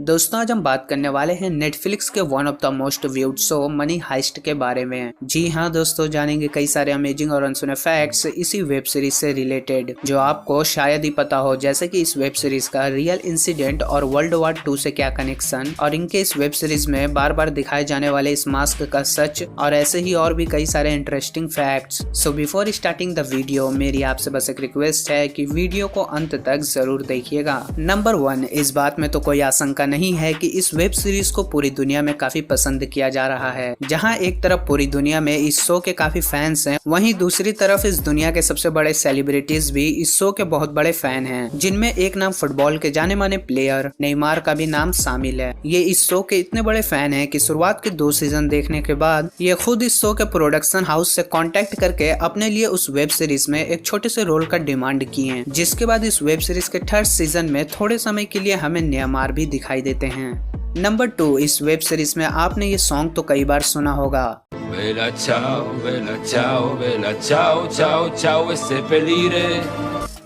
दोस्तों आज हम बात करने वाले हैं नेटफ्लिक्स के one of the most viewed show money heist के बारे में। जी हाँ दोस्तों, जानेंगे कई सारे अमेजिंग और अनसुने फैक्ट्स इसी वेब सीरीज से रिलेटेड जो आपको शायद ही पता हो, जैसे कि इस वेब सीरीज का रियल इंसिडेंट और वर्ल्ड वॉर 2 से क्या कनेक्शन, और इनके इस वेब सीरीज में बार बार दिखाए जाने वाले इस मास्क का सच, और ऐसे ही और भी कई सारे interesting facts. So before starting the video मेरी आपसे बस एक रिक्वेस्ट है कि वीडियो को अंत तक जरूर देखिएगा। नंबर 1, इस बात में तो कोई आशंका नहीं है कि इस वेब सीरीज को पूरी दुनिया में काफी पसंद किया जा रहा है। जहां एक तरफ पूरी दुनिया में इस शो के काफी फैंस हैं, वहीं दूसरी तरफ इस दुनिया के सबसे बड़े सेलिब्रिटीज भी इस शो के बहुत बड़े फैन हैं, जिनमें एक नाम फुटबॉल के जाने माने प्लेयर नेमार का भी नाम शामिल है। ये इस शो के इतने बड़े फैन हैं कि शुरुआत के 2 सीजन देखने के बाद ये खुद इस शो के प्रोडक्शन हाउस से कांटेक्ट करके अपने लिए उस वेब सीरीज में एक छोटे से रोल का डिमांड किए, जिसके बाद इस वेब सीरीज के 3rd सीजन में थोड़े समय के लिए हमें नेमार भी दिखाई देते हैं। नंबर 2, इस वेब सीरीज में आपने ये सॉन्ग तो कई बार सुना होगा। Bella ciao, bella ciao, ciao, ciao e seppellire।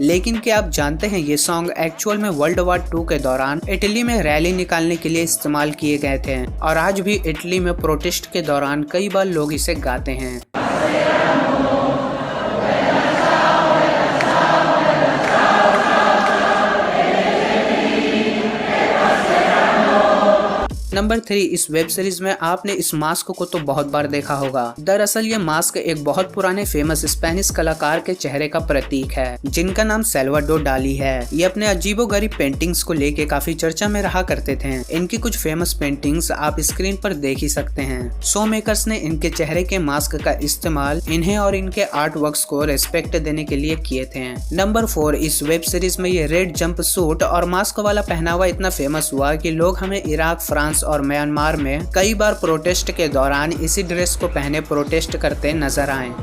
लेकिन क्या आप जानते हैं ये सॉन्ग एक्चुअल में वर्ल्ड वॉर 2 के दौरान इटली में रैली निकालने के लिए इस्तेमाल किए गए थे, और आज भी इटली में प्रोटेस्ट के दौरान कई बार लोग इसे गाते हैं। नंबर 3, इस वेब सीरीज में आपने इस मास्क को तो बहुत बार देखा होगा। दरअसल ये मास्क एक बहुत पुराने फेमस स्पेनिश कलाकार के चेहरे का प्रतीक है, जिनका नाम सैल्वाडोर डाली है। ये अपने अजीबोगरीब पेंटिंग्स को लेके काफी चर्चा में रहा करते थे। इनकी कुछ फेमस पेंटिंग्स आप स्क्रीन पर देख ही सकते हैं। शो मेकर्स ने इनके चेहरे के मास्क का इस्तेमाल इन्हें और इनके आर्ट वर्क्स को रेस्पेक्ट देने के लिए किए थे। नंबर 4, इस वेब सीरीज में ये रेड जंप सूट और मास्क वाला पहनावा इतना फेमस हुआ कि लोग हमें इराक, फ्रांस और म्यांमार में कई बार प्रोटेस्ट के दौरान इसी ड्रेस को पहने प्रोटेस्ट करते नजर आए।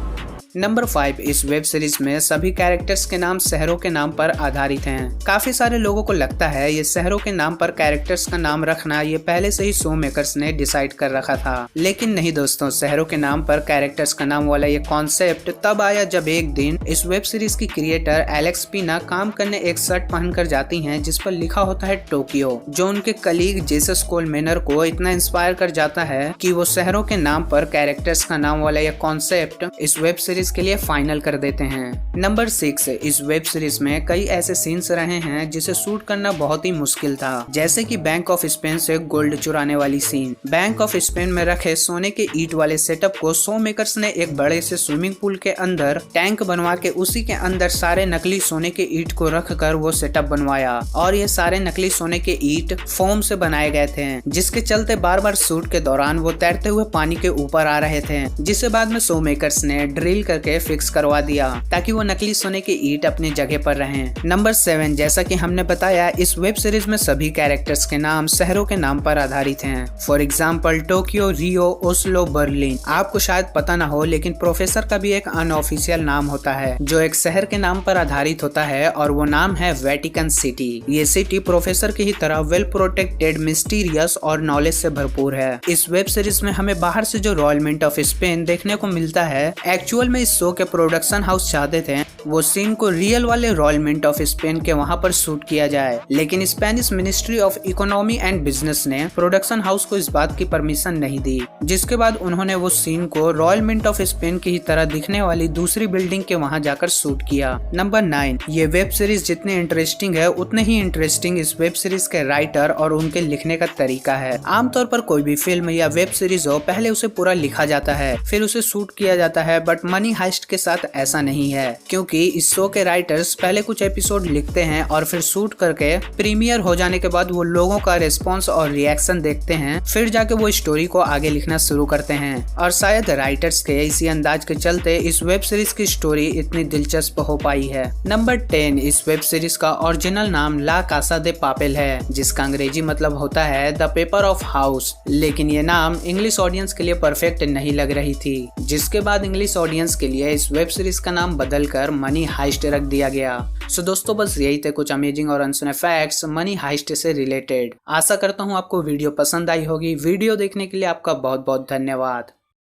नंबर 5, इस वेब सीरीज में सभी कैरेक्टर्स के नाम शहरों के नाम पर आधारित हैं। काफी सारे लोगों को लगता है ये शहरों के नाम पर कैरेक्टर्स का नाम रखना ये पहले से ही शो मेकर्स ने डिसाइड कर रखा था, लेकिन नहीं दोस्तों, शहरों के नाम पर कैरेक्टर्स का नाम वाला ये कॉन्सेप्ट तब आया जब एक दिन इस वेब सीरीज की क्रिएटर एलेक्स पीना काम करने एक शर्ट पहनकर जाती हैं जिस पर लिखा होता है टोक्यो, जो उनके कलीग जेसस कोलमेनर को इतना इंस्पायर कर जाता है कि वो शहरों के नाम पर कैरेक्टर्स का नाम वाला ये कॉन्सेप्ट इस वेब सीरीज के लिए फाइनल कर देते हैं। नंबर 6, इस वेब सीरीज में कई ऐसे सीन्स रहे हैं जिसे शूट करना बहुत ही मुश्किल था, जैसे कि बैंक ऑफ स्पेन से गोल्ड चुराने वाली सीन। बैंक ऑफ स्पेन में रखे सोने के ईंट वाले सेटअप को शो मेकर्स ने एक बड़े से स्विमिंग पूल के अंदर टैंक बनवा के उसी के अंदर सारे नकली सोने के ईंट को रख कर वो सेटअप बनवाया, और ये सारे नकली सोने के ईंट फोम से बनाए गए थे, जिसके चलते बार बार शूट के दौरान वो तैरते हुए पानी के ऊपर आ रहे थे, जिसे बाद में शो मेकर्स ने ड्रिल करके फिक्स करवा दिया ताकि वो नकली सोने के ईंट अपनी जगह पर रहें। नंबर 7, जैसा कि हमने बताया, इस वेब सीरीज में सभी कैरेक्टर्स के नाम शहरों के नाम पर आधारित हैं। For example Tokyo, Rio, Oslo, Berlin. आपको शायद पता ना हो, लेकिन प्रोफेसर का भी एक अनऑफिशियल नाम होता है जो एक शहर के नाम पर आधारित होता है, और वो नाम है वेटिकन सिटी। ये सिटी प्रोफेसर की ही तरह वेल प्रोटेक्टेड, मिस्टीरियस और नॉलेज से भरपूर है। इस वेब सीरीज में हमें बाहर से जो रॉयल मिंट ऑफ स्पेन देखने को मिलता है, एक्चुअल में इस शो के प्रोडक्शन हाउस चाहते थे वो सीन को रियल वाले रॉयल मिंट ऑफ स्पेन के वहां पर शूट किया जाए, लेकिन Spanish ministry of economy and business ने प्रोडक्शन हाउस को इस बात की परमिशन नहीं दी, जिसके बाद उन्होंने वो सीन को रॉयल मिंट ऑफ स्पेन की ही तरह दिखने वाली दूसरी बिल्डिंग के वहां जाकर शूट किया। नंबर 9, ये वेब सीरीज जितनी इंटरेस्टिंग है उतने ही इंटरेस्टिंग इस वेब सीरीज के राइटर और उनके लिखने का तरीका है। आमतौर पर कोई भी फिल्म या वेब सीरीज हो, पहले उसे पूरा लिखा जाता है, फिर उसे शूट किया जाता है, बट मनी हाइस्ट के साथ ऐसा नहीं है, क्योंकि इस शो के राइटर्स पहले कुछ एपिसोड लिखते हैं और फिर शूट करके प्रीमियर हो जाने के बाद वो लोगों का रिस्पॉन्स और रिएक्शन देखते हैं, फिर जाके वो स्टोरी को आगे लिखना शुरू करते हैं, और शायद राइटर्स के इसी अंदाज के चलते इस वेब सीरीज की स्टोरी इतनी दिलचस्प हो पाई है। नंबर 10, इस वेब सीरीज का ओरिजिनल नाम ला कासा दे पापेल है, जिसका अंग्रेजी मतलब होता है द पेपर ऑफ हाउस, लेकिन ये नाम इंग्लिश ऑडियंस के लिए परफेक्ट नहीं लग रही थी, जिसके बाद इंग्लिश ऑडियंस के लिए इस वेब सीरीज का नाम बदलकर मनी हाइस्ट रख दिया गया। सो दोस्तों, बस यही थे कुछ अमेजिंग और अनसुने फैक्ट्स मनी हाइस्ट से रिलेटेड। आशा करता हूँ आपको वीडियो पसंद आई होगी। वीडियो देखने के लिए आपका बहुत बहुत धन्यवाद।